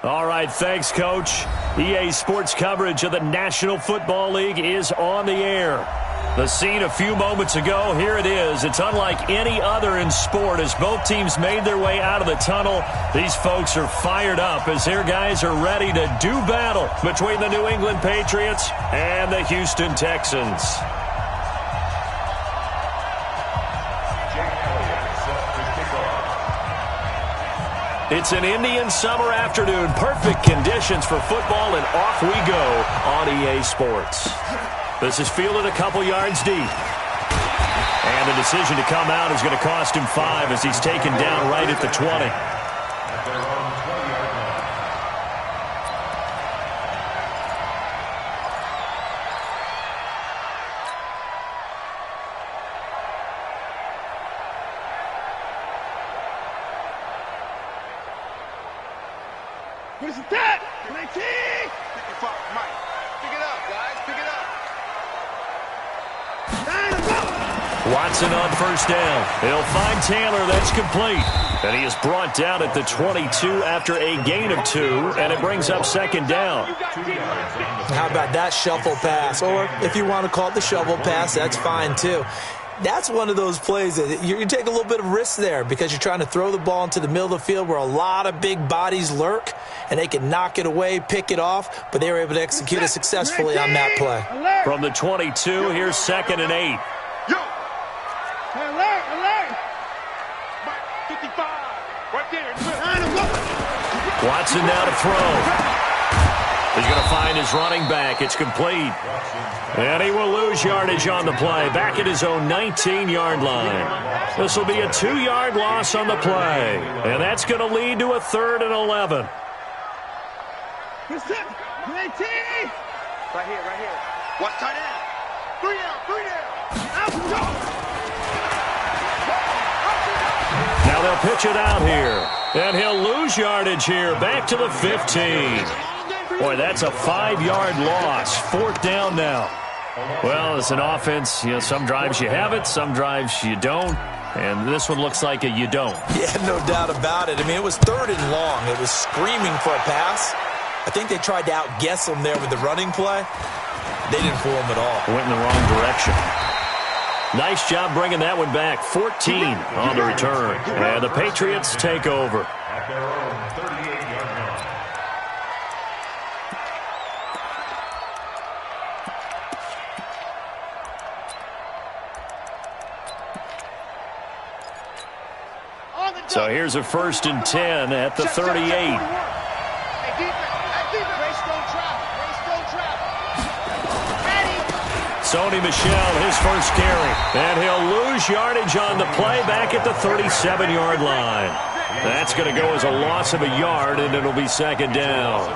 All right, thanks, Coach. EA Sports coverage of the National Football League is on the air. The scene a few moments ago, here it is. It's unlike any other in sport as both teams made their way out of the tunnel. These folks are fired up as their guys are ready to do battle between the New England Patriots and the Houston Texans. It's an Indian summer afternoon. Perfect conditions for football, and off we go on EA Sports. This is fielded a couple yards deep. And the decision to come out is going to cost him 5 as he's taken down right at the 20. Where's the tap? 19! 55, Mike. Pick it up, guys. Pick it up. Watson on first down. He'll find Taylor. That's complete. And he is brought down at the 22 after a gain of 2, and it brings up second down. How about that shuffle pass? Or if you want to call it the shovel pass, that's fine too. That's one of those plays that you take a little bit of risk there because you're trying to throw the ball into the middle of the field where a lot of big bodies lurk, and they can knock it away, pick it off, but they were able to execute it successfully on that play. From the 22, here's 2nd and 8. Yo! Alert! Alert! 55! Right there. Watson now to throw. He's going to find his running back. It's complete. And he will lose yardage on the play. Back at his own 19-yard line. This will be a 2-yard loss on the play. And that's going to lead to a 3rd and 11. Right here, right here. Watch tight end. 3 down, 3 down. Now they'll pitch it out here. And he'll lose yardage here. Back to the 15. Boy, that's a 5-yard loss. 4th down now. Well, as an offense, some drives you have it, some drives you don't. And this one looks like a you don't. Yeah, no doubt about it. I mean, it was 3rd and long. It was screaming for a pass. I think they tried to outguess him there with the running play. They didn't fool him at all. Went in the wrong direction. Nice job bringing that one back. 14 on the return. And the Patriots take over. So here's a 1st and 10 at the 38. Sony Michel, his first carry. And he'll lose yardage on the play back at the 37-yard line. That's going to go as a loss of a yard, and it'll be 2nd down.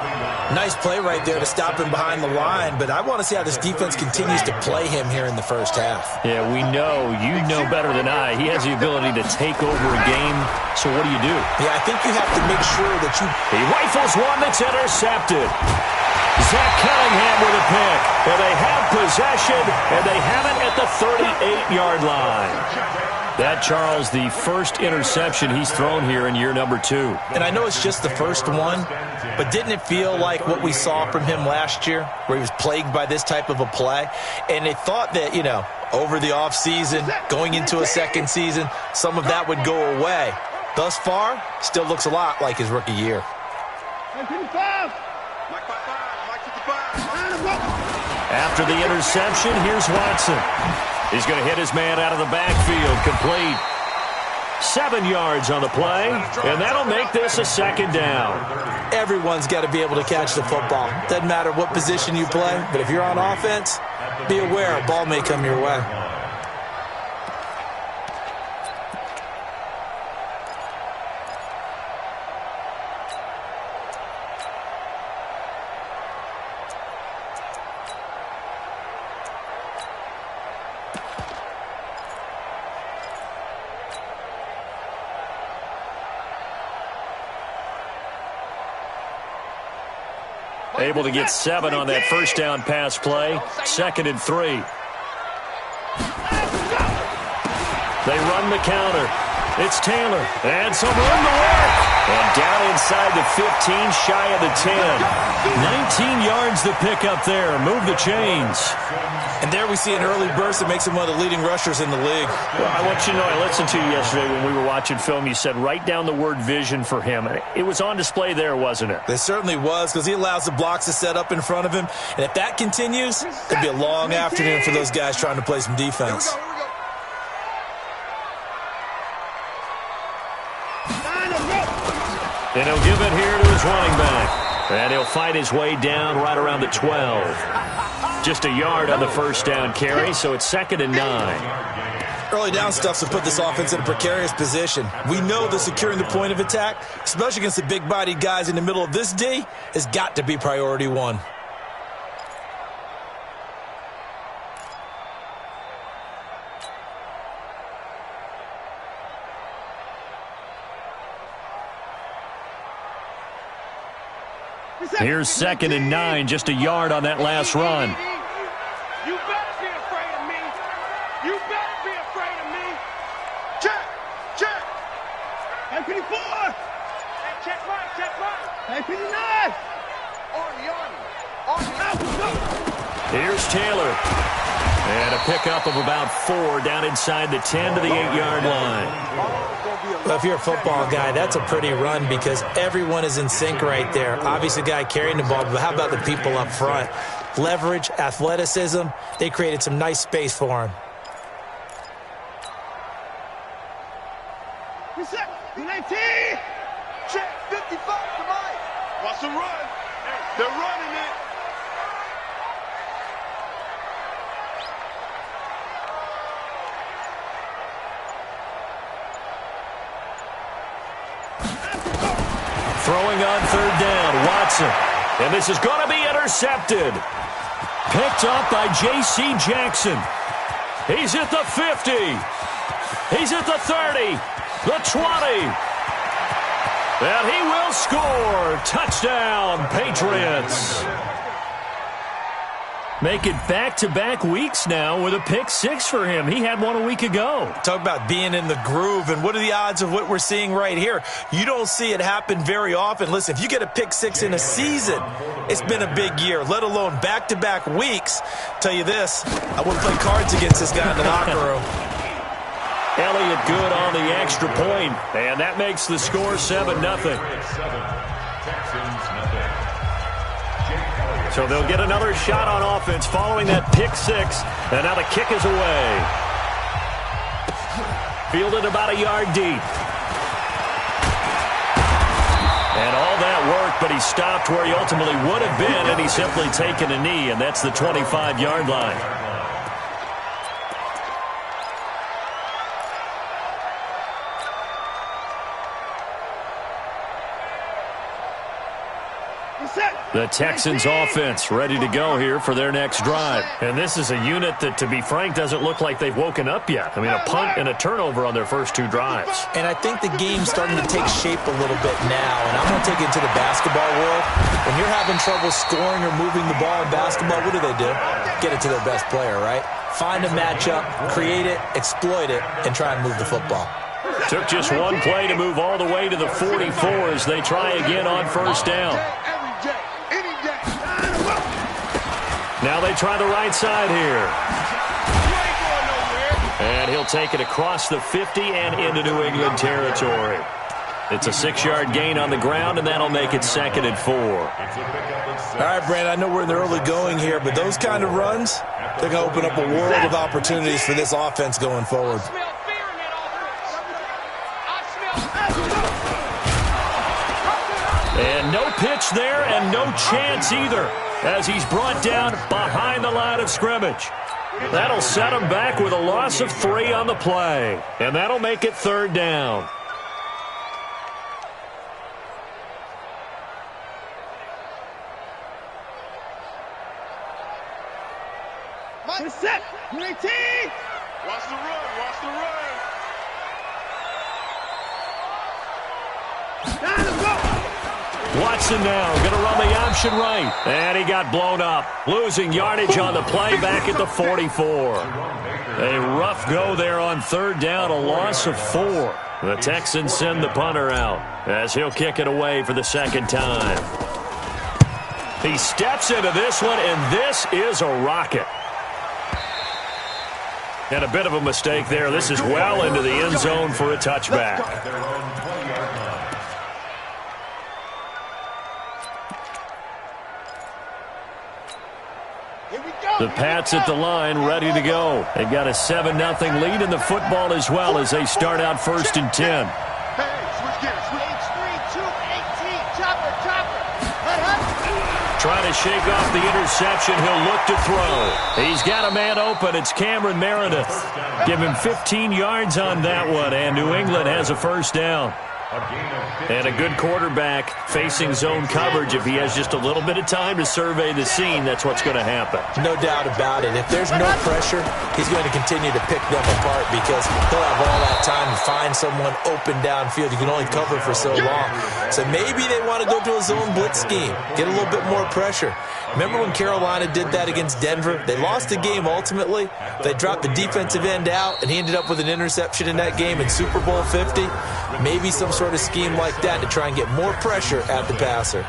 Nice play right there to stop him behind the line, but I want to see how this defense continues to play him here in the first half. Yeah, we know. You know better than I. He has the ability to take over a game, so what do you do? Yeah, I think you have to make sure that you... He rifles one that's intercepted. Zach Cunningham with a pick. And they have possession, and they have it at the 38-yard line. That, Charles, the first interception he's thrown here in year number 2. And I know it's just the first one, but didn't it feel like what we saw from him last year, where he was plagued by this type of a play? And they thought that, over the offseason, going into a second season, some of that would go away. Thus far, still looks a lot like his rookie year. After the interception, here's Watson. He's going to hit his man out of the backfield. Complete. 7 yards on the play, and that'll make this a 2nd down. Everyone's got to be able to catch the football. Doesn't matter what position you play, but if you're on offense, be aware a ball may come your way. Able to get 7 on that first down pass play. 2nd and 3. They run the counter. It's Taylor. And some room to work. And down inside the 15, shy of the 10. 19 yards to pick up there. Move the chains. And there we see an early burst that makes him one of the leading rushers in the league. Well, I want you to know, I listened to you yesterday when we were watching film. You said write down the word vision for him. It was on display there, wasn't it? It certainly was, because he allows the blocks to set up in front of him. And if that continues, it could be a long afternoon for those guys trying to play some defense. And he'll give it here to his running back. And he'll fight his way down right around the 12. Just a yard on the first down carry, so it's 2nd and 9. Early down stuff to put this offense in a precarious position. We know that securing the point of attack, especially against the big-bodied guys in the middle of this D, has got to be priority one. Here's 2nd and 9, just a yard on that last run. You better be afraid of me. You better be afraid of me. Check, check. Hey, 54. Hey, check right. Hey, 59. Here's Taylor. And a pickup of about 4 down inside the 10 to the 8-yard line. Well, if you're a football guy, that's a pretty run because everyone is in sync right there. Obviously, the guy carrying the ball, but how about the people up front? Leverage, athleticism, they created some nice space for him. Reset, 19. Check, 55 to Mike. What's the run? They're running it. Throwing on 3rd down, Watson. And this is going to be intercepted. Picked up by J.C. Jackson. He's at the 50. He's at the 30. The 20. And he will score. Touchdown, Patriots. Make it back-to-back weeks now with a pick 6 for him. He had one a week ago. Talk about being in the groove, and what are the odds of what we're seeing right here? You don't see it happen very often. Listen, if you get a pick 6 in a season, it's been a big year, let alone back-to-back weeks. Tell you this, I wouldn't play cards against this guy in the locker room. Elliott good on the extra point, and that makes the score 7-0. So they'll get another shot on offense following that pick 6. And now the kick is away. Fielded about a yard deep. And all that work, but he stopped where he ultimately would have been, and he's simply taken a knee, and that's the 25-yard line. The Texans offense ready to go here for their next drive. And this is a unit that, to be frank, doesn't look like they've woken up yet. I mean, a punt and a turnover on their first 2 drives. And I think the game's starting to take shape a little bit now. And I'm going to take it into the basketball world. When you're having trouble scoring or moving the ball in basketball, what do? Get it to their best player, right? Find a matchup, create it, exploit it, and try and move the football. Took just one play to move all the way to the 44 as they try again on first down. Now they try the right side here. And he'll take it across the 50 and into New England territory. It's a 6-yard gain on the ground, and that'll make it 2nd and 4. All right, Brandon, I know we're in the early going here, but those kind of runs, they're going to open up a world of opportunities for this offense going forward. And no pitch there and no chance either, as he's brought down behind the line of scrimmage. That'll set him back with a loss of 3 on the play. And that'll make it 3rd down. Mike, set. 19. Watch the run. Watch the run. Watson now going to run the option right. And he got blown up. Losing yardage on the play back at the 44. A rough go there on 3rd down, a loss of 4. The Texans send the punter out as he'll kick it away for the second time. He steps into this one, and this is a rocket. And a bit of a mistake there. This is well into the end zone for a touchback. The Pats at the line, ready to go. They've got a 7-0 lead in the football as well as they start out 1st and 10. Trying to shake off the interception. He'll look to throw. He's got a man open. It's Cameron Meredith. Give him 15 yards on that one, and New England has a first down. And a good quarterback facing zone coverage. If he has just a little bit of time to survey the scene, that's what's going to happen. No doubt about it. If there's no pressure, he's going to continue to pick them apart because he'll have all that time to find someone open downfield. You can only cover for so long. So maybe they want to go to a zone blitz scheme, get a little bit more pressure. Remember when Carolina did that against Denver? They lost the game ultimately. They dropped the defensive end out, and he ended up with an interception in that game in Super Bowl 50. Maybe some sort of scheme like that to try and get more pressure at the passer.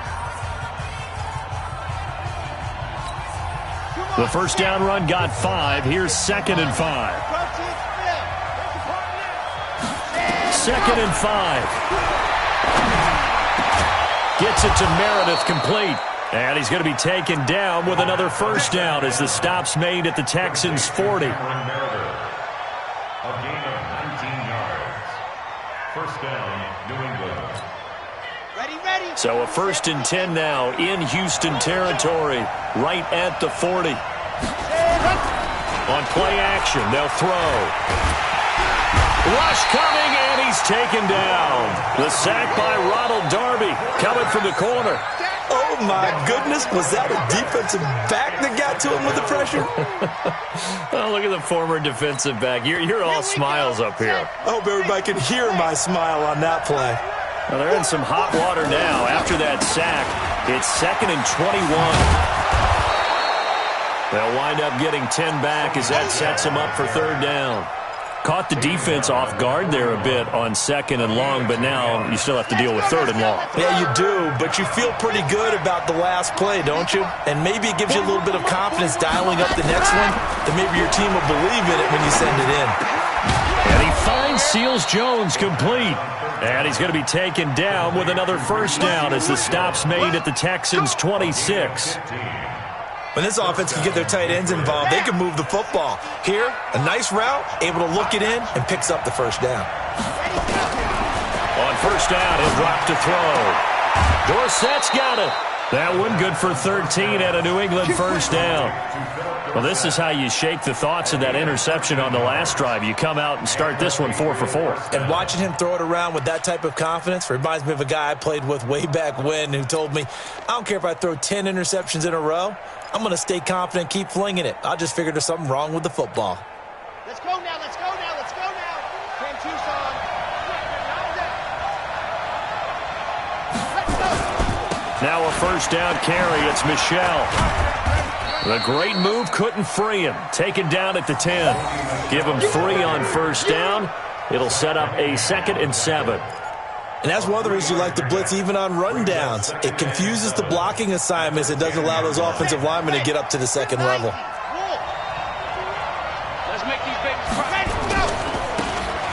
The first down run got 5. Here's 2nd and 5. 2nd and 5. Gets it to Meredith, complete. And he's going to be taken down with another first down as the stop's made at the Texans' 40. A gain of 19 yards. First down, New England. Ready. So a 1st and 10 now in Houston territory, right at the 40. On play action, they'll throw. Rush coming, and he's taken down. The sack by Ronald Darby coming from the corner. Oh, my goodness. Was that a defensive back that got to him with the pressure? Oh, look at the former defensive back. You're all smiles up here. I hope everybody can hear my smile on that play. Well, they're in some hot water now. After that sack, it's 2nd and 21. They'll wind up getting 10 back as that sets them up for 3rd down. Caught the defense off guard there a bit on 2nd and long, but now you still have to deal with 3rd and long. Yeah, you do, but you feel pretty good about the last play, don't you? And maybe it gives you a little bit of confidence dialing up the next one, that maybe your team will believe in it when you send it in. And he finds Seals Jones complete. And he's going to be taken down with another first down as the stop's made at the Texans' 26. When this offense can get their tight ends involved, they can move the football. Here, a nice route, able to look it in, and picks up the first down. On first down, he'll drop to throw. Dorsett's got it. That one good for 13 at a New England first down. Well, this is how you shake the thoughts of that interception on the last drive. You come out and start this one 4 for 4. And watching him throw it around with that type of confidence reminds me of a guy I played with way back when who told me, I don't care if I throw 10 interceptions in a row. I'm going to stay confident, keep flinging it. I just figured there's something wrong with the football. Let's go now. Cam Tucson. Now a first down carry. It's Michelle. The great move couldn't free him. Taken down at the 10. Give him 3 on first down. It'll set up a 2nd and 7. And that's one of the reasons you like to blitz even on rundowns. It confuses the blocking assignments. It doesn't allow those offensive linemen to get up to the second level. Let's make these babies cry.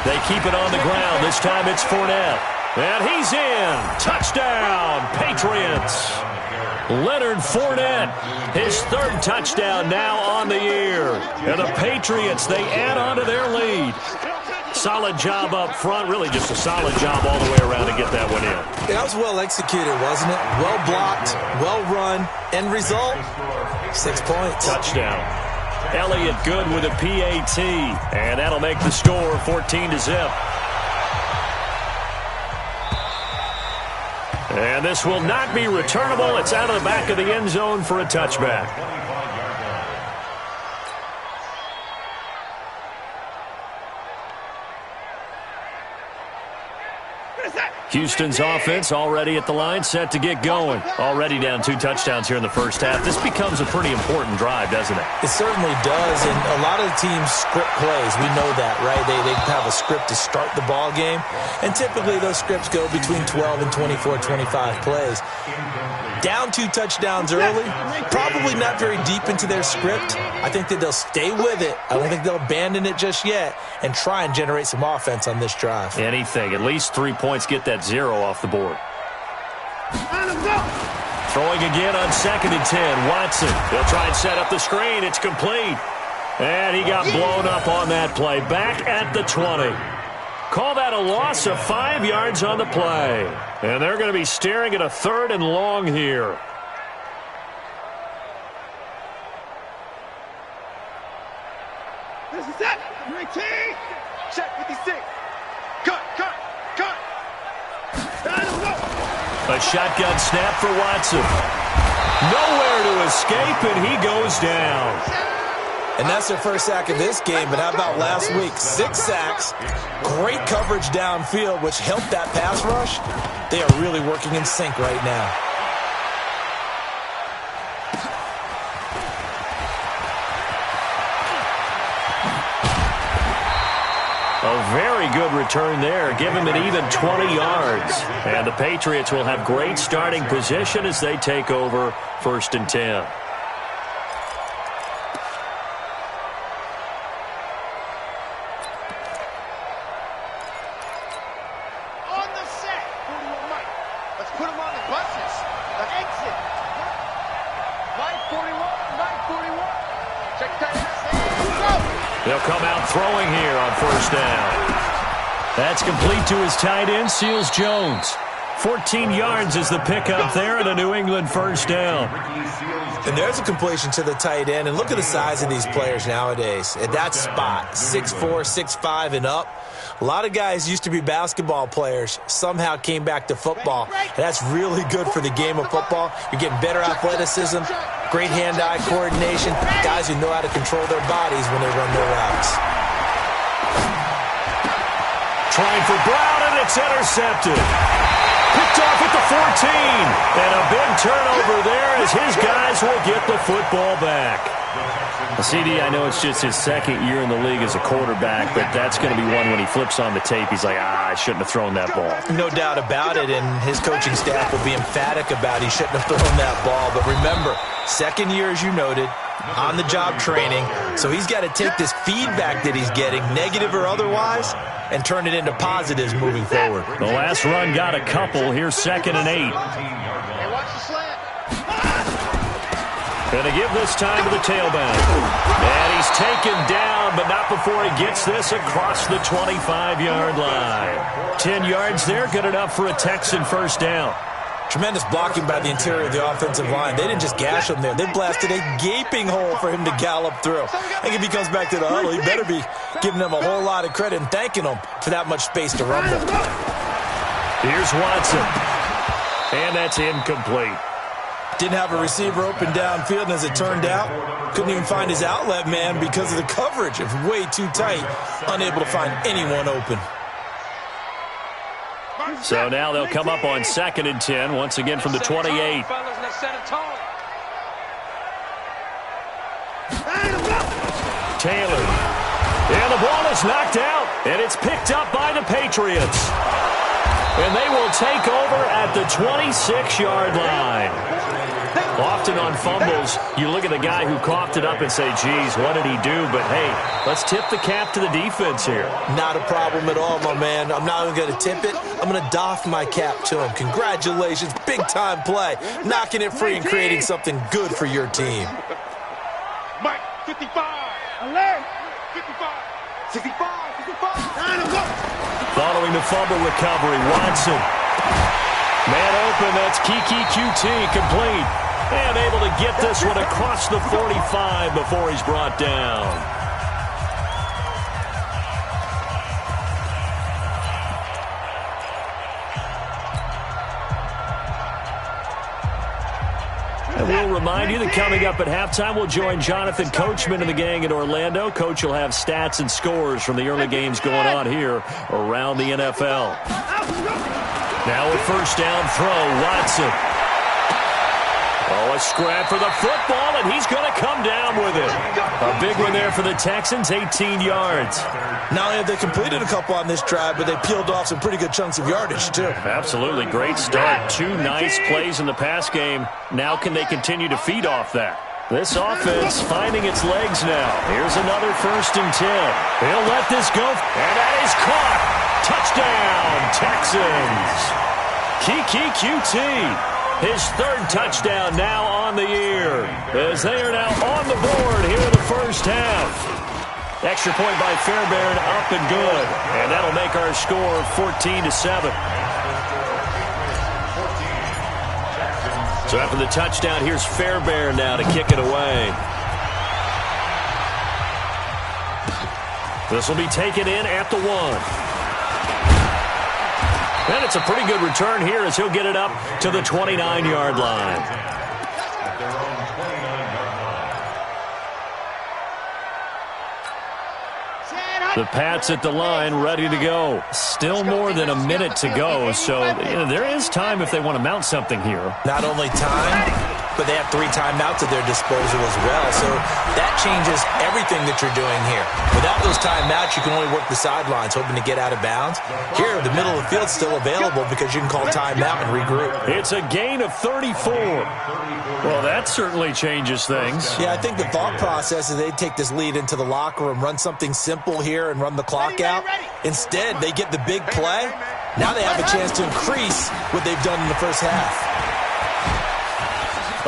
They keep it on the ground. This time it's Fournette. And he's in. Touchdown, Patriots. Leonard Fournette, his 3rd touchdown now on the year. And the Patriots, they add on to their lead. Solid job up front. Really just a solid job all the way around to get that one in. That was well executed, wasn't it? Well blocked, well run. End result, 6 points. Touchdown. Elliott good with a PAT. And that'll make the score 14-0. And this will not be returnable. It's out of the back of the end zone for a touchback. Houston's offense already at the line, set to get going. Already down 2 touchdowns here in the first half. This becomes a pretty important drive, doesn't it? It certainly does, and a lot of the teams script plays. We know that, right? They have a script to start the ball game, and typically those scripts go between 12 and 24, 25 plays. Down 2 touchdowns early, probably not very deep into their script. I think that they'll stay with it. I don't think they'll abandon it just yet and try and generate some offense on this drive. Anything. At least 3 points, get that 0 off the board. Throwing again on 2nd and 10. Watson. He'll try and set up the screen. It's complete. And he got blown up on that play. Back at the 20. Call that a loss of 5 yards on the play. And they're going to be staring at a 3rd and long here. This is it. 19. Check 56. Cut. A shotgun snap for Watson. Nowhere to escape, and he goes down. And that's their first sack of this game, but how about last week? 6 sacks, great coverage downfield, which helped that pass rush. They are really working in sync right now. A very good return there. Give him an even 20 yards. And the Patriots will have great starting position as they take over 1st and 10. On the set. 41 Mike. Let's put him on the buses. The exit. Mike 41. Mike 41. Check that out. They'll come out throwing here on 1st down. That's complete to his tight end, Seals Jones. 14 yards is the pickup there and a New England 1st down. And there's a completion to the tight end. And look at the size of these players nowadays. At that spot, 6'4", 6'5", and up. A lot of guys used to be basketball players, somehow came back to football. And that's really good for the game of football. You're getting better athleticism, great hand-eye coordination, guys who know how to control their bodies when they run their routes. Trying for Brown, and it's intercepted. Picked off at the 14. And a big turnover there as his guys will get the football back. CD, I know it's just his 2nd year in the league as a quarterback, but that's going to be one when he flips on the tape. He's like, I shouldn't have thrown that ball. No doubt about it, and his coaching staff will be emphatic about he shouldn't have thrown that ball. But remember, 2nd year, as you noted, on-the-job training, so he's got to take this feedback that he's getting, negative or otherwise, and turn it into positives moving forward. The last run got a couple. Here's 2nd and 8. Hey, watch the slant. Going to give this time to the tailback. And he's taken down, but not before he gets this across the 25-yard line. 10 yards there, good enough for a Texan 1st down. Tremendous blocking by the interior of the offensive line. They didn't just gash him there. They blasted a gaping hole for him to gallop through. I think if he comes back to the huddle, he better be giving them a whole lot of credit and thanking them for that much space to rumble. Here's Watson. And that's incomplete. Didn't have a receiver open downfield, and as it turned out, couldn't even find his outlet man because of the coverage. It was way too tight, unable to find anyone open. So now they'll come up on 2nd and 10, once again from the 28. Taylor. And the ball is knocked out, and it's picked up by the Patriots. And they will take over at the 26-yard line. Often on fumbles, you look at the guy who coughed it up and say, geez, what did he do? But, hey, let's tip the cap to the defense here. Not a problem at all, my man. I'm not even going to tip it. I'm going to doff my cap to him. Congratulations. Big-time play. Knocking it free and creating something good for your team. Mike, 55. Alert. 55. 65. 65. Following the fumble recovery, Watson. Man open, that's Kiki QT, complete. And able to get this one across the 45 before he's brought down. And we'll remind you that coming up at halftime, we'll join Jonathan Coachman and the gang in Orlando. Coach will have stats and scores from the early games going on here around the NFL. Now a first down throw, Watson. Oh, a scrap for the football, and he's going to come down with it. A big one there for the Texans, 18 yards. Not only have they completed a couple on this drive, but they peeled off some pretty good chunks of yardage, too. Absolutely. Great start. 2 nice plays in the pass game. Now can they continue to feed off that? This offense finding its legs now. Here's another 1st and 10. He'll let this go, and that is caught. Touchdown, Texans. Kiki QT. His 3rd touchdown now on the year, as they are now on the board here in the first half. Extra point by Fairbairn, up and good. And that'll make our score 14-7. So after the touchdown, here's Fairbairn now to kick it away. This will be taken in at the 1. And it's a pretty good return here as he'll get it up to the 29-yard line. At their own 29-yard line. The Pats at the line, ready to go. Still more than a minute to go, so there is time if they want to mount something here. Not only time, but they have 3 timeouts at their disposal as well, so that changes everything that you're doing here. Without those timeouts, you can only work the sidelines, hoping to get out of bounds. Here, the middle of the field's still available because you can call timeout and regroup. It's a gain of 34. Well, that certainly changes things. Yeah, I think the thought process is they take this lead into the locker room, run something simple here and run the clock out. Instead, they get the big play. Now they have a chance to increase what they've done in the first half.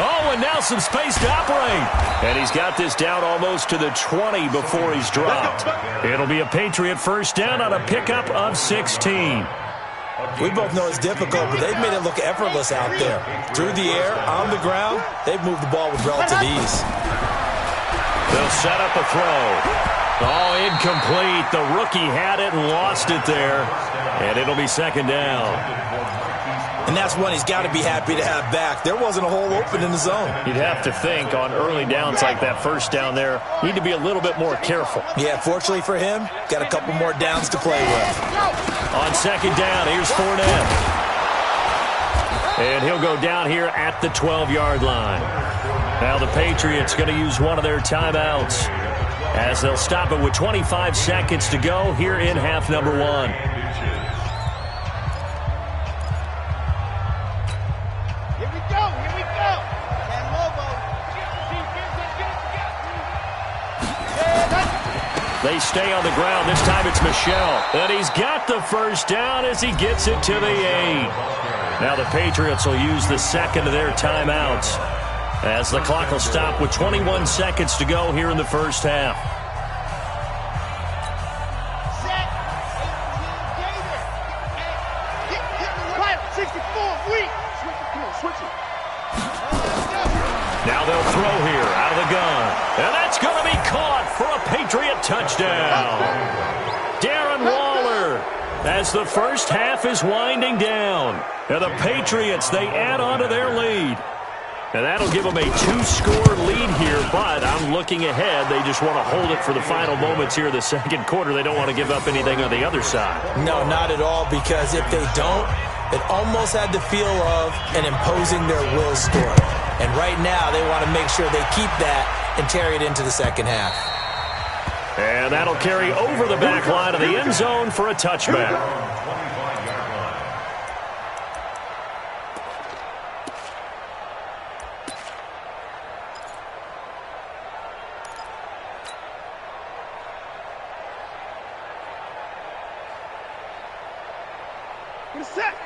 Oh, and now some space to operate. And he's got this down almost to the 20 before he's dropped. It'll be a Patriot first down on a pickup of 16. We both know it's difficult, but they've made it look effortless out there. Through the air, on the ground, they've moved the ball with relative ease. They'll set up a throw. Oh, incomplete. The rookie had it and lost it there. And it'll be 2nd down. And that's one he's got to be happy to have back. There wasn't a hole open in the zone. You'd have to think on early downs like that first down there, need to be a little bit more careful. Yeah, fortunately for him, got a couple more downs to play with. On 2nd down, here's Fournette. And he'll go down here at the 12-yard line. Now the Patriots going to use one of their timeouts as they'll stop it with 25 seconds to go here in half number 1. They stay on the ground. This time it's Michel. And he's got the first down as he gets it to the 8. Now the Patriots will use the 2nd of their timeouts as the clock will stop with 21 seconds to go here in the first half. Now they'll throw here out of the gun. And that's going to be caught for a Patriot touchdown. Darren Waller as the first half is winding down. And the Patriots, they add on to their lead. And that'll give them a 2-score lead here, but I'm looking ahead. They just want to hold it for the final moments here in the 2nd quarter. They don't want to give up anything on the other side. No, not at all, because if they don't, it almost had the feel of an imposing their will story. And right now, they want to make sure they keep that and carry it into the 2nd half. And that'll carry over the back line of the end zone for a touchback.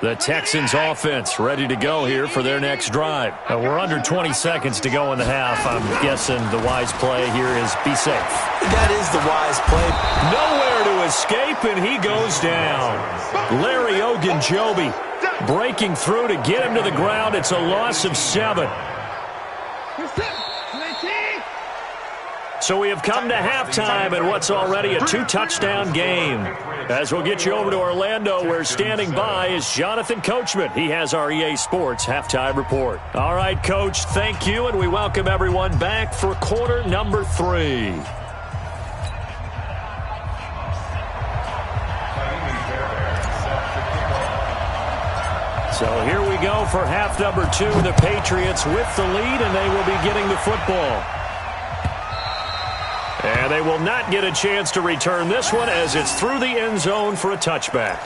The Texans offense ready to go here for their next drive. We're under 20 seconds to go in the half. I'm guessing the wise play here is be safe. That is the wise play. Nowhere to escape, and he goes down. Larry Ogunjobi breaking through to get him to the ground. It's a loss of 7. So we have come to halftime in what's already a 2-touchdown game. As we'll get you over to Orlando, where standing by is Jonathan Coachman. He has our EA Sports halftime report. All right, Coach, thank you, and we welcome everyone back for quarter number 3. So here we go for half number 2. The Patriots with the lead, and they will be getting the football. And they will not get a chance to return this one as it's through the end zone for a touchback.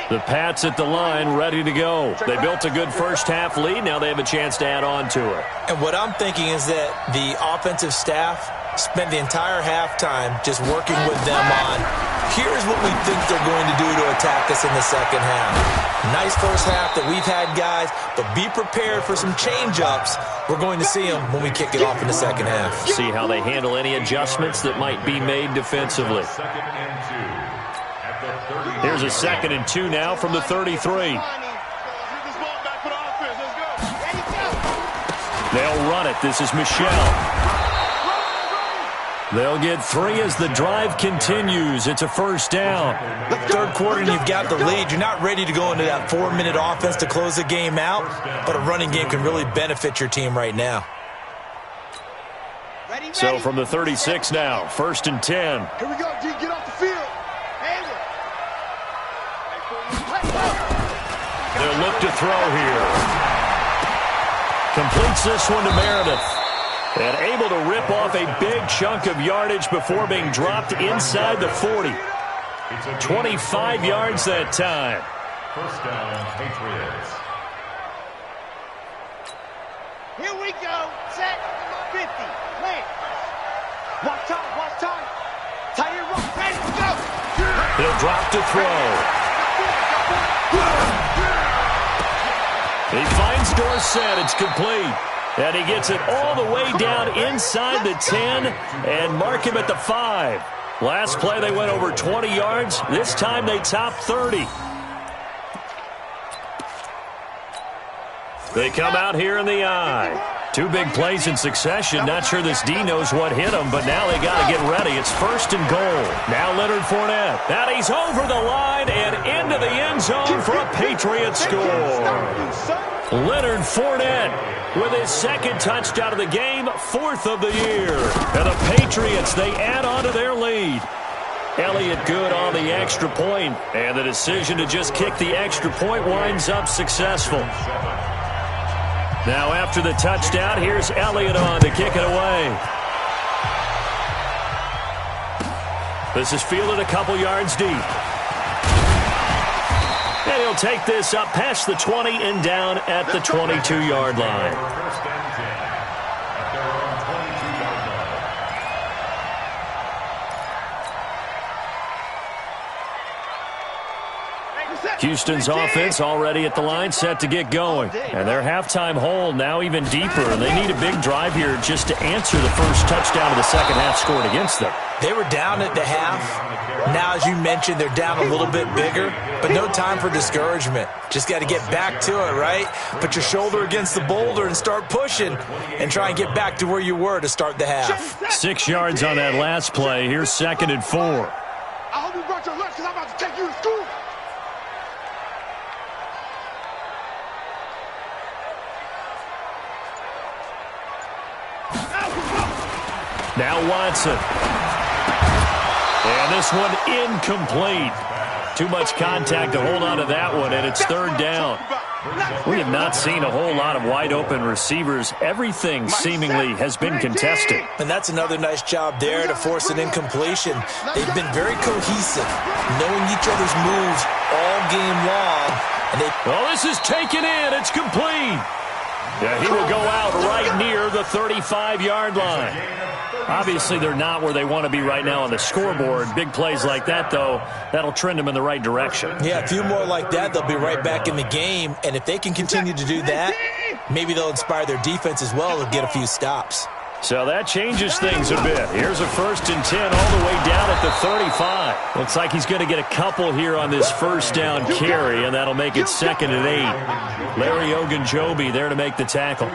The Pats at the line, ready to go. They built a good first-half lead. Now they have a chance to add on to it. And what I'm thinking is that the offensive staff spent the entire halftime just working with them on, here's what we think they're going to do to attack us in the second half. Nice first half that we've had, guys, but be prepared for some change-ups. We're going to see them when we kick it off in the second half. See how they handle any adjustments that might be made defensively. Here's a 2nd and 2 now from the 33. They'll run it. This is Michelle. They'll get 3 as the drive continues. It's a first down. Third quarter, and you've got the lead. You're not ready to go into that 4-minute offense to close the game out, but a running game can really benefit your team right now. So from the 36 now, 1st and 10. Here we go, G. Get off the field. They'll look to throw here. Completes this one to Meredith. And able to rip off a big chunk of yardage before being dropped inside the 40. 25 yards that time. First down, Patriots. Here we go. Set. 50. Play. Watch time. Watch time. Tight end rock. Ready to go. He'll drop to throw. He finds Dorsett. It's complete. And he gets it all the way down inside the 10 and mark him at the 5. Last play they went over 20 yards. This time they top 30. They come out here in the eye. 2 big plays in succession. Not sure this D knows what hit him, but now they got to get ready. It's 1st and goal. Now Leonard Fournette. And he's over the line and into the end zone for a Patriot score. Leonard Fournette with his 2nd touchdown of the game, 4th of the year. And the Patriots, they add on to their lead. Elliott good on the extra point, and the decision to just kick the extra point winds up successful. Now after the touchdown, here's Elliott on to kick it away. This is fielded a couple yards deep. And he'll take this up past the 20 and down at the 22-yard line. First and 10 at their own 22-yard line. Houston's offense already at the line, set to get going. And their halftime hole now even deeper. And they need a big drive here just to answer the first touchdown of the second half scored against them. They were down at the half. Now, as you mentioned, they're down a little bit bigger, but no time for discouragement. Just got to get back to it, right? Put your shoulder against the boulder and start pushing and try and get back to where you were to start the half. 6 yards on that last play. Here's 2nd and 4. I hope you brought your lunch because I'm about to take you to school. Now Watson. And this one incomplete. Too much contact to hold on to that one, and it's 3rd down. We have not seen a whole lot of wide-open receivers. Everything seemingly has been contested. And that's another nice job there to force an incompletion. They've been very cohesive, knowing each other's moves all game long. Well, this is taken in. It's complete. Yeah, he will go out right near the 35-yard line. Obviously, they're not where they want to be right now on the scoreboard. Big plays like that, though, that'll trend them in the right direction. Yeah, a few more like that, they'll be right back in the game. And if they can continue to do that, maybe they'll inspire their defense as well and get a few stops. So that changes things a bit. Here's a 1st and 10 all the way down at the 35. Looks like he's going to get a couple here on this first down carry, and that'll make it 2nd and 8. Larry Ogunjobi there to make the tackle.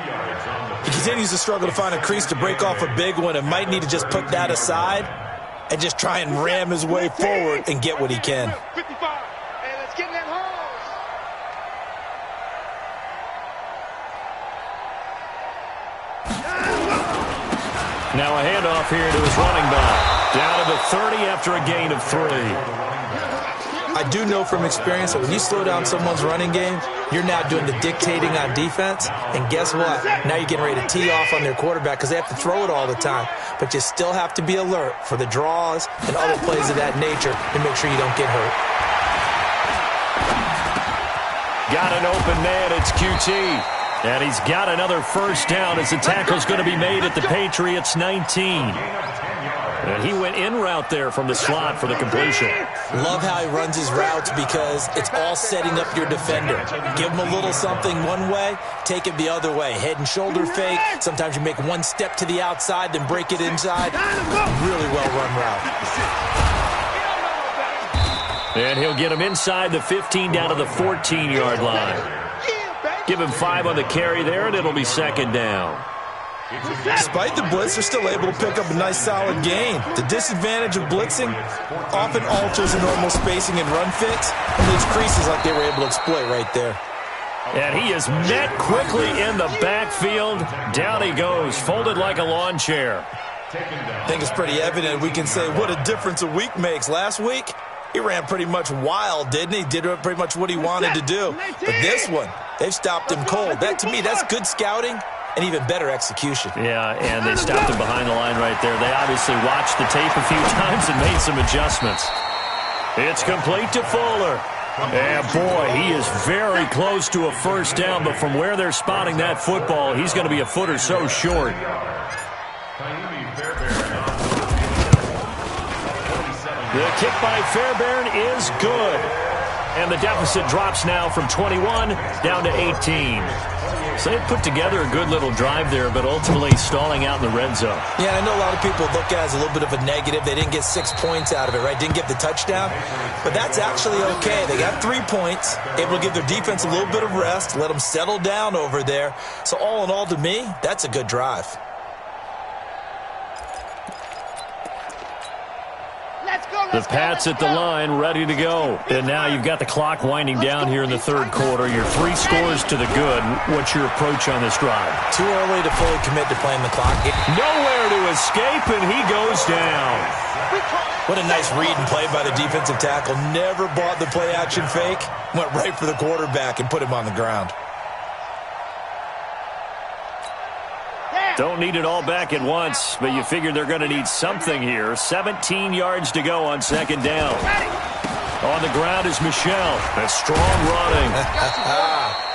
He continues to struggle to find a crease to break off a big one and might need to just put that aside and just try and ram his way forward and get what he can. 55. Hey, let's get in that hole. Now a handoff here to his running back. Down to the 30 after a gain of 3. I do know from experience that when you slow down someone's running game, you're now doing the dictating on defense. And guess what? Now you're getting ready to tee off on their quarterback because they have to throw it all the time. But you still have to be alert for the draws and other plays of that nature to make sure you don't get hurt. Got an open man. It's QT. And he's got another first down as the tackle's going to be made at the Patriots 19. And he went in route there from the slot for the completion. Love how he runs his routes because it's all setting up your defender. Give him a little something one way, take it the other way. Head and shoulder fake. Sometimes you make one step to the outside, then break it inside. Really well-run route. And he'll get him inside the 15 down to the 14-yard line. Give him 5 on the carry there, and it'll be 2nd down. Despite the blitz, they're still able to pick up a nice solid gain. The disadvantage of blitzing often alters the normal spacing and run fits, and leaves creases like they were able to exploit right there. And he is met quickly in the backfield. Down he goes, folded like a lawn chair. I think it's pretty evident we can say what a difference a week makes. Last week, he ran pretty much wild, didn't he? Did pretty much what he wanted to do. But this one, they've stopped him cold. That, to me, that's good scouting and even better execution. Yeah, and they stopped him behind the line right there. They obviously watched the tape a few times and made some adjustments. It's complete to Fuller. And, boy, he is very close to a first down, but from where they're spotting that football, he's going to be a foot or so short. The kick by Fairbairn is good. And the deficit drops now from 21 down to 18. So they put together a good little drive there, but ultimately stalling out in the red zone. Yeah, I know a lot of people look at it as a little bit of a negative. They didn't get 6 points out of it, right? Didn't get the touchdown. But that's actually okay. They got 3 points, able to give their defense a little bit of rest, let them settle down over there. So all in all, to me, that's a good drive. The Pats at the line, ready to go. And now you've got the clock winding down here in the third quarter. Your 3 scores to the good. What's your approach on this drive? Too early to fully commit to playing the clock. Nowhere to escape, and he goes down. What a nice read and play by the defensive tackle. Never bought the play-action fake. Went right for the quarterback and put him on the ground. Don't need it all back at once, but you figure they're going to need something here. 17 yards to go on 2nd down. On the ground is Michel. That's strong running.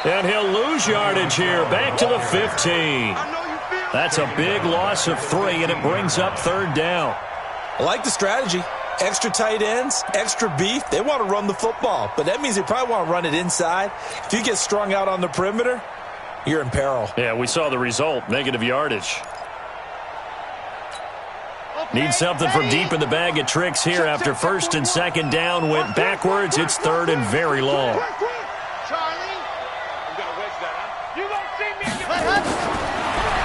And he'll lose yardage here. Back to the 15. That's a big loss of 3, and it brings up 3rd down. I like the strategy. Extra tight ends, extra beef. They want to run the football, but that means they probably want to run it inside. If you get strung out on the perimeter, you're in peril. Yeah, we saw the result, negative yardage. Need something from deep in the bag of tricks here after 1st and 2nd down. Went backwards. It's 3rd and very long.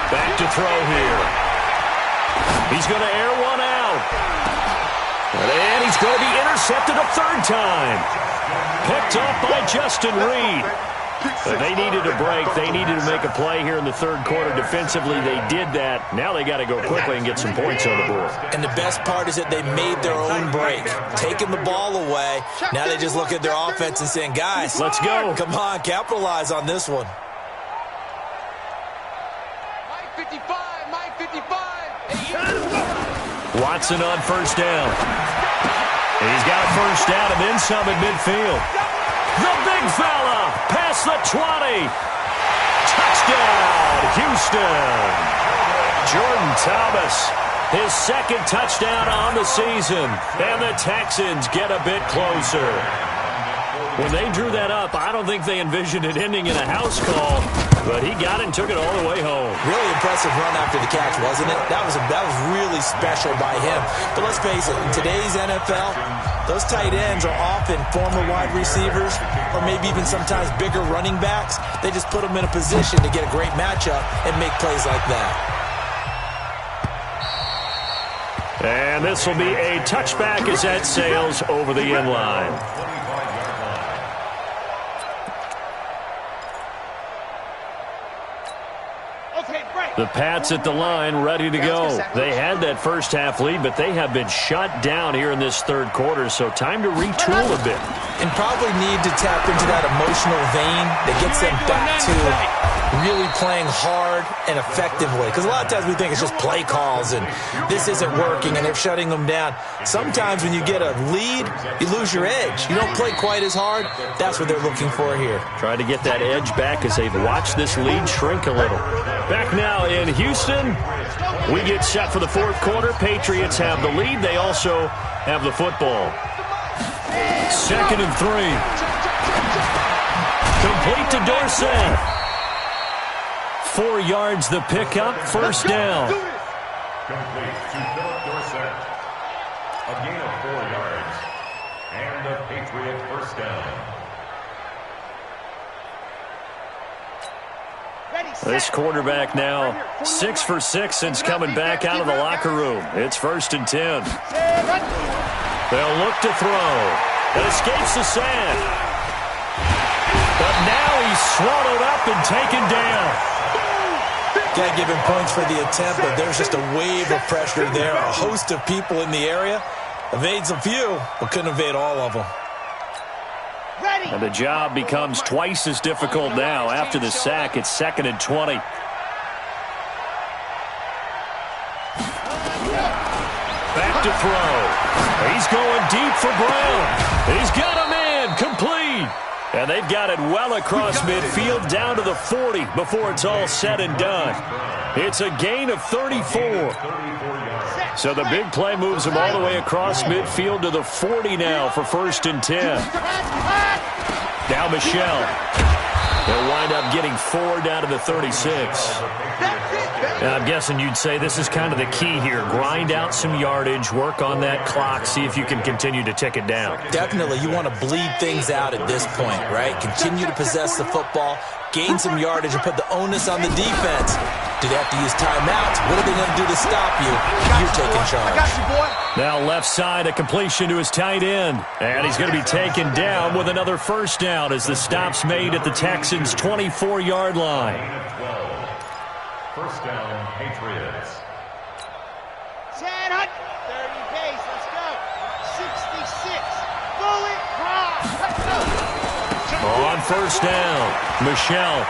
Back to throw here. He's going to air one out. And he's going to be intercepted a 3rd time. Picked off by Justin Reed. But they needed a break. They needed to make a play here in the 3rd quarter. Defensively, they did that. Now they got to go quickly and get some points on the board. And the best part is that they made their own break. Taking the ball away. Now they just look at their offense and saying, guys, let's go. Come on, capitalize on this one. Mike 55, Mike 55. Watson on 1st down. He's got a 1st down and then some at midfield. The big fella, past the 20. Touchdown, Houston. Jordan Thomas, his 2nd touchdown on the season. And the Texans get a bit closer. When they drew that up, I don't think they envisioned it ending in a house call, but he got it and took it all the way home. Really impressive run after the catch, wasn't it? That was really special by him. But let's face it, in today's NFL, those tight ends are often former wide receivers or maybe even sometimes bigger running backs. They just put them in a position to get a great matchup and make plays like that. And this will be a touchback as that sails over the end line. The Pats at the line, ready to go. They had that first half lead, but they have been shut down here in this third quarter, so time to retool a bit. And probably need to tap into that emotional vein that gets them back to really playing hard and effectively. Because a lot of times we think it's just play calls and this isn't working and they're shutting them down. Sometimes when you get a lead, you lose your edge. You don't play quite as hard. That's what they're looking for here. Try to get that edge back as they've watched this lead shrink a little. Back now in Houston, we get set for the fourth quarter. Patriots have the lead. They also have the football. 2nd and 3. Complete to Dorsett. 4 yards the pickup, first down. Complete to Philip Dorsett. A gain of 4 yards. And a Patriot first down. This quarterback now 6 for 6 since coming back out of the locker room. It's 1st and 10. They'll look to throw. It escapes the sand. But now he's swallowed up and taken down. Got to give him points for the attempt, but there's just a wave of pressure there. A host of people in the area. Evades a few, but couldn't evade all of them. And the job becomes twice as difficult now. After the sack, it's 2nd and 20. Back to throw. He's going deep for Brown. He's got him in. Complete. And they've got it well across midfield down to the 40 before it's all said and done. It's a gain of 34. So the big play moves them all the way across midfield to the 40 now for 1st and 10. Now Michelle. They'll wind up getting 4 down to the 36. Now, I'm guessing you'd say this is kind of the key here. Grind out some yardage, work on that clock, see if you can continue to tick it down. Definitely. You want to bleed things out at this point, right? Continue to possess the football, gain some yardage, and put the onus on the defense. Do they have to use timeouts? What are they going to do to stop you? You're taking charge. Now left side, a completion to his tight end. And he's going to be taken down with another first down as the stop's made at the Texans' 24-yard line. First down, Patriots. 10, 30 base, let's go. 66, bullet, cross. On first down, Michelle.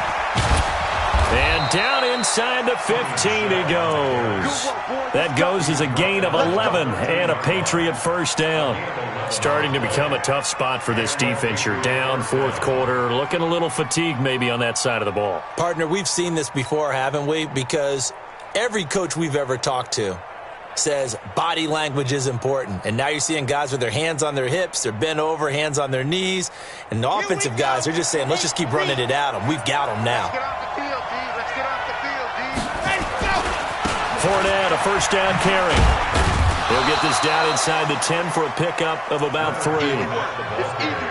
And down inside the 15 he goes. That goes as a gain of 11 and a Patriot first down. Starting to become a tough spot for this defense. You're down, fourth quarter, looking a little fatigued maybe on that side of the ball. Partner, we've seen this before, haven't we? Because every coach we've ever talked to says body language is important. And now you're seeing guys with their hands on their hips, they're bent over, hands on their knees. And the offensive guys, they're just saying, let's just keep running it at them. We've got them now. Fournette, a first down carry. He'll get this down inside the 10 for a pickup of about 3.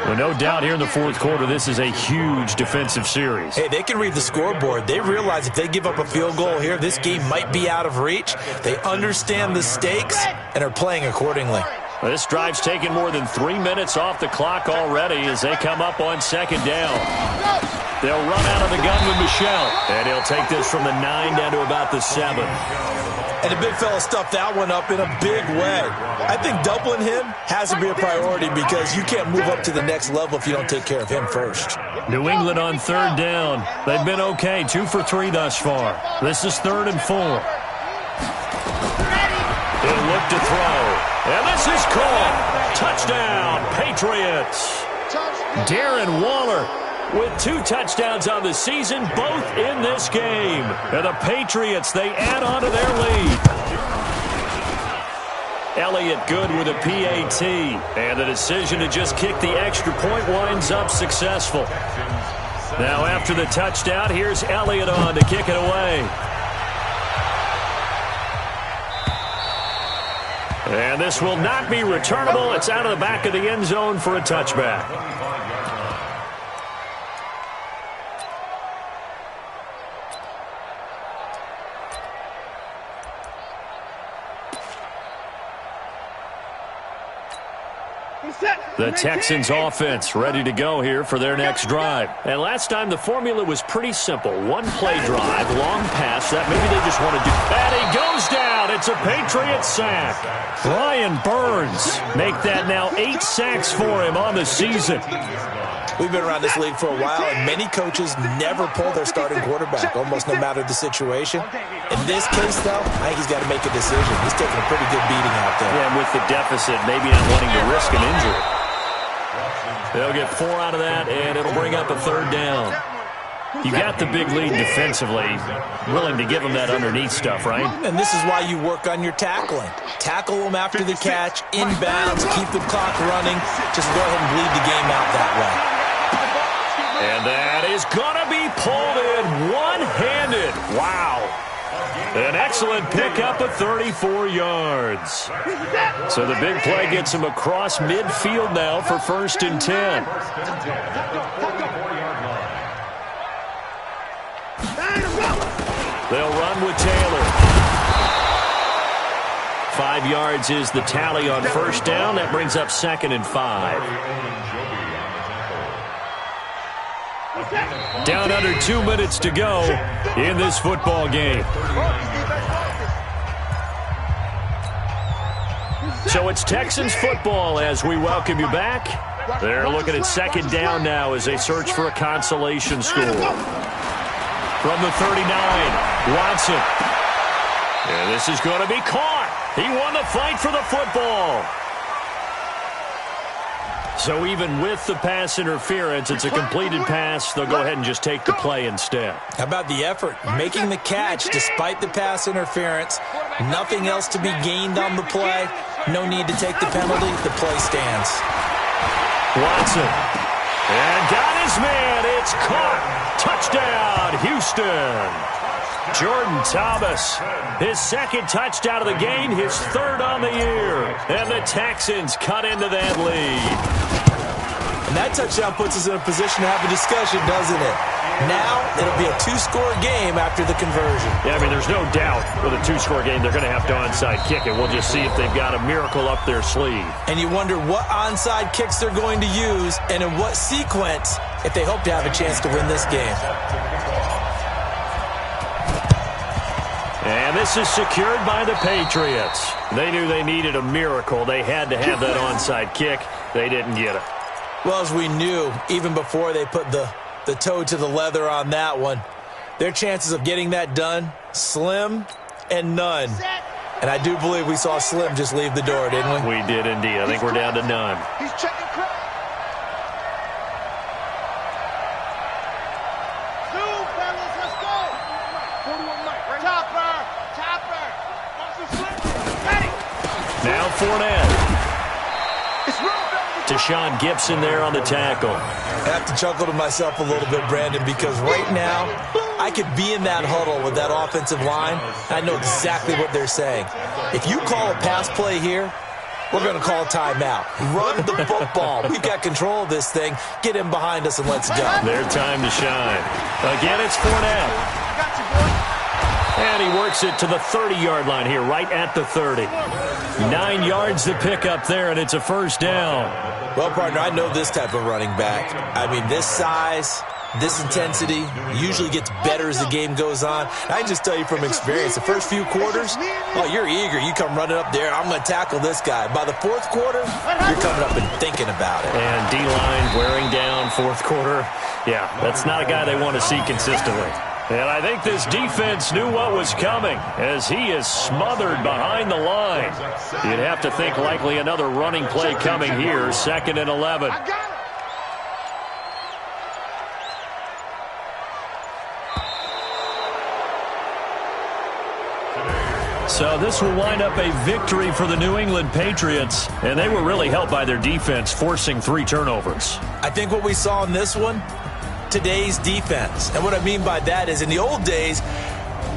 Well, no doubt here in the fourth quarter, this is a huge defensive series. Hey, they can read the scoreboard. They realize if they give up a field goal here, this game might be out of reach. They understand the stakes and are playing accordingly. Well, this drive's taken more than 3 minutes off the clock already as they come up on second down. They'll run out of the gun with Michelle, and he'll take this from the 9 down to about the 7. And the big fella stuffed that one up in a big way. I think doubling him has to be a priority because you can't move up to the next level if you don't take care of him first. New England on third down. They've been okay, 2 for 3 thus far. This is 3rd and 4. He'll look to throw. And this is caught. Touchdown, Patriots. Darren Waller with 2 touchdowns on the season, both in this game. And the Patriots, they add on to their lead. Elliott good with a PAT. And the decision to just kick the extra point winds up successful. Now after the touchdown, here's Elliott on to kick it away. And this will not be returnable. It's out of the back of the end zone for a touchback. The Texans offense ready to go here for their next drive. And last time the formula was pretty simple. One play drive, long pass. That maybe they just want to do. And he goes down. It's a Patriot sack. Brian Burns make that now 8 sacks for him on the season. We've been around this league for a while, and many coaches never pull their starting quarterback, almost no matter the situation. In this case, though, I think he's got to make a decision. He's taking a pretty good beating out there. Yeah, and with the deficit, maybe not wanting to risk an injury. They'll get 4 out of that, and it'll bring up a 3rd down. You got the big lead defensively, willing to give them that underneath stuff, right? And this is why you work on your tackling. Tackle them after the catch, inbounds, keep the clock running. Just go ahead and bleed the game out that way. And that is going to be pulled in one-handed. Wow. An excellent pickup of 34 yards. So the big play gets him across midfield now for 1st and 10. They'll run with Taylor. 5 yards is the tally on 1st down. That brings up 2nd and 5. Down under 2 minutes to go in this football game. So it's Texans football as we welcome you back. They're looking at 2nd down now as they search for a consolation score. From the 39, Watson. And this is going to be caught. He won the fight for the football. So even with the pass interference, it's a completed pass. They'll go ahead and just take the play instead. How about the effort? Making the catch despite the pass interference. Nothing else to be gained on the play. No need to take the penalty. The play stands. Watson. And got his man. It's caught. Touchdown, Houston. Jordan Thomas, his 2nd touchdown of the game, his 3rd on the year. And the Texans cut into that lead. And that touchdown puts us in a position to have a discussion, doesn't it? Now, it'll be a 2-score game after the conversion. Yeah, I mean, there's no doubt with a 2-score game, they're going to have to onside kick it. We'll just see if they've got a miracle up their sleeve. And you wonder what onside kicks they're going to use and in what sequence if they hope to have a chance to win this game. And this is secured by the Patriots. They knew they needed a miracle. They had to have that onside kick. They didn't get it. Well, as we knew, even before they put the toe to the leather on that one, their chances of getting that done, slim and none. And I do believe we saw Slim just leave the door, didn't we? We did indeed. I think we're down to none. He's checking crowd. Zoom, fellas, let's go. 41 Mike. Chopper. Ready. Now Fournette. Deshaun Gibson there on the tackle. I have to chuckle to myself a little bit, Brandon, because right now I could be in that huddle with that offensive line. I know exactly what they're saying. If you call a pass play here, we're going to call a timeout. Run the football. We've got control of this thing. Get him behind us and let's go. Their time to shine. Again, it's Fournette. And he works it to the 30-yard line here, right at the 30. 9 yards to pick up there, and it's a 1st down. Well, partner, I know this type of running back. I mean, this size, this intensity usually gets better as the game goes on. I can just tell you from experience, the first few quarters, oh, you're eager. You come running up there, I'm going to tackle this guy. By the 4th quarter, you're coming up and thinking about it. And D-line wearing down 4th quarter. Yeah, that's not a guy they want to see consistently. And I think this defense knew what was coming as he is smothered behind the line. You'd have to think likely another running play coming here, 2nd and 11. So this will wind up a victory for the New England Patriots, and they were really helped by their defense, forcing 3 turnovers. I think what we saw in this one, today's defense. And what I mean by that is in the old days,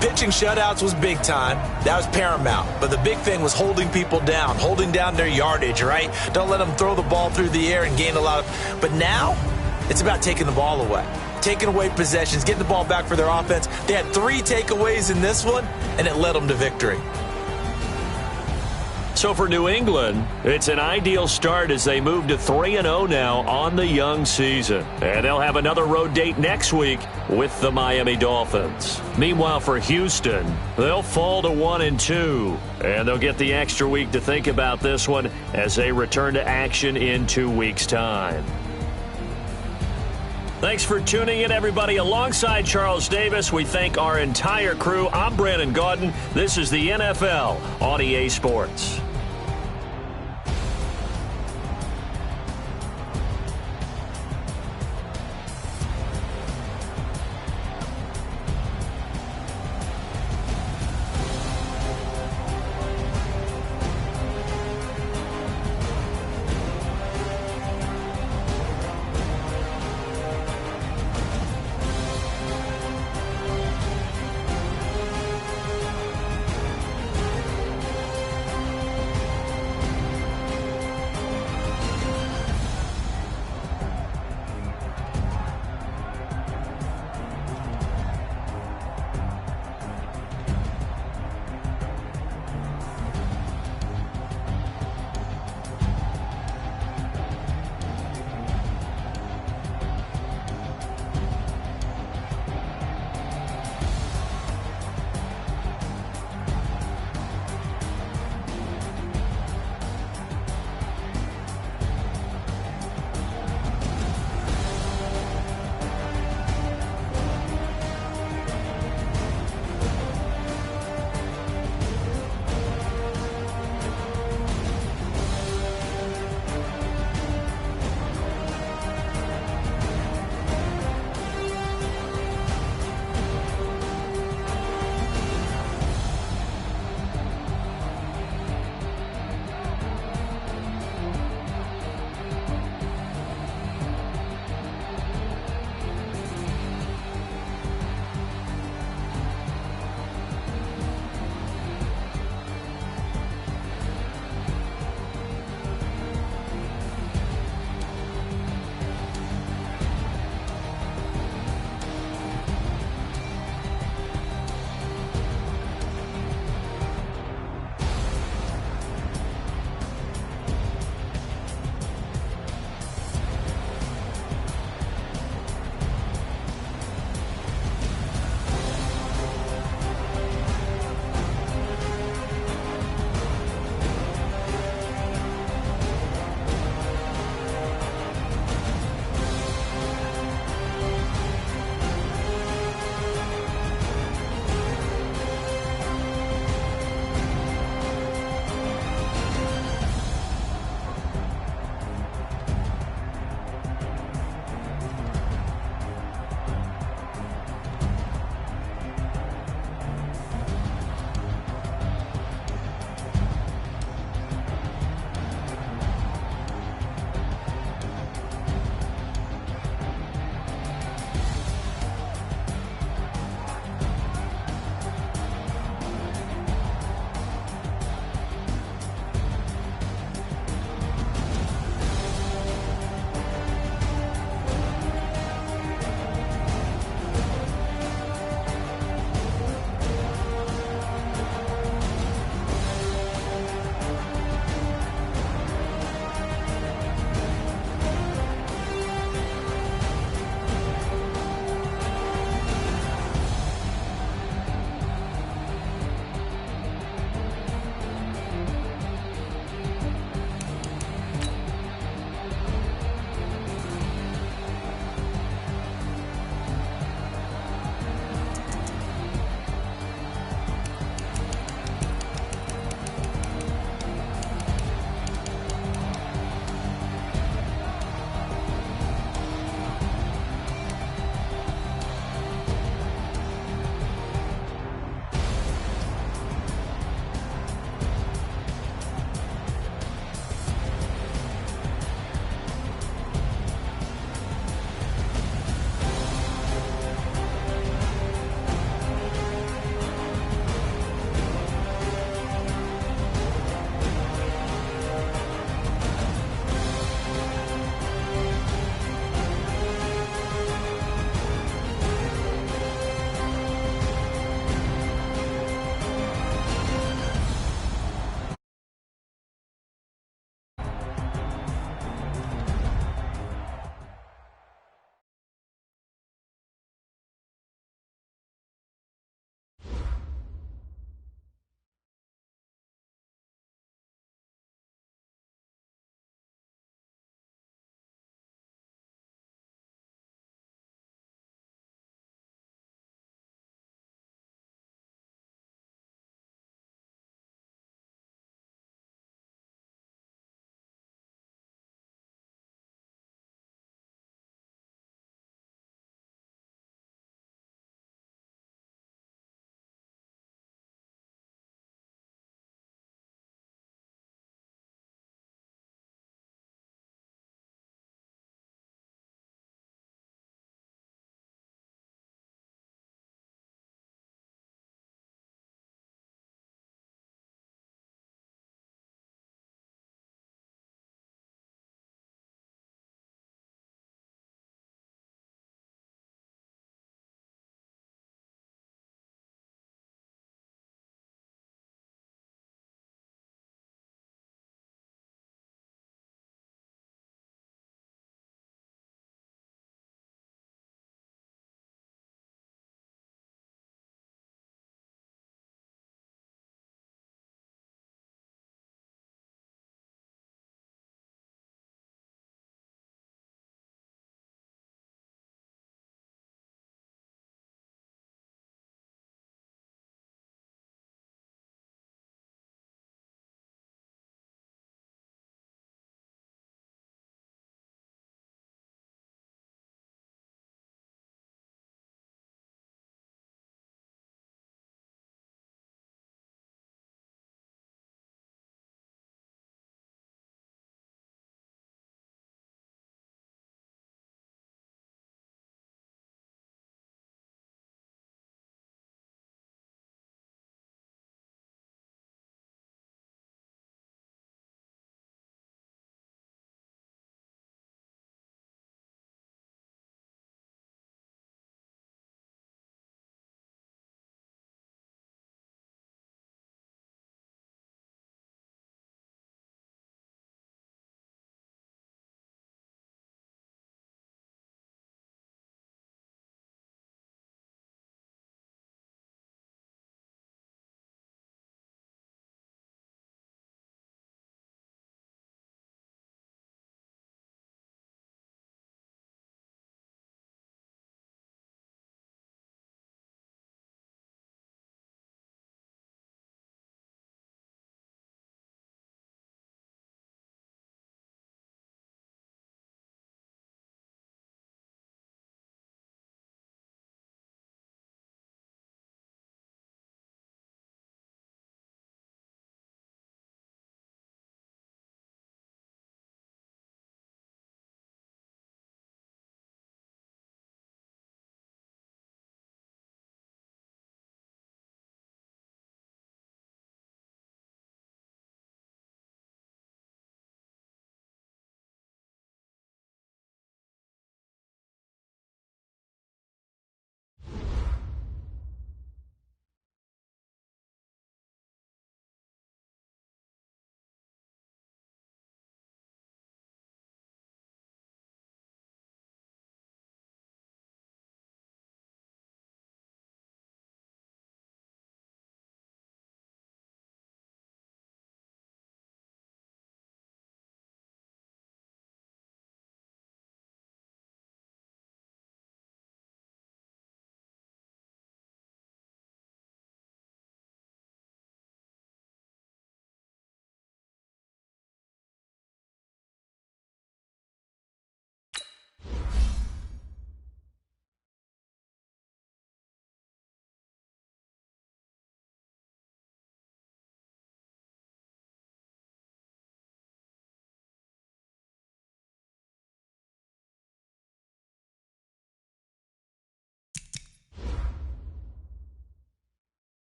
pitching shutouts was big time. That was paramount. But the big thing was holding people down, holding down their yardage, right? Don't let them throw the ball through the air and gain a lot of. But now, it's about taking the ball away, taking away possessions, getting the ball back for their offense. They had 3 takeaways in this one, and it led them to victory. So for New England, it's an ideal start as they move to 3-0 now on the young season. And they'll have another road date next week with the Miami Dolphins. Meanwhile, for Houston, they'll fall to 1-2. And they'll get the extra week to think about this one as they return to action in 2 weeks' time. Thanks for tuning in, everybody. Alongside Charles Davis, we thank our entire crew. I'm Brandon Gaudin. This is the NFL on EA Sports.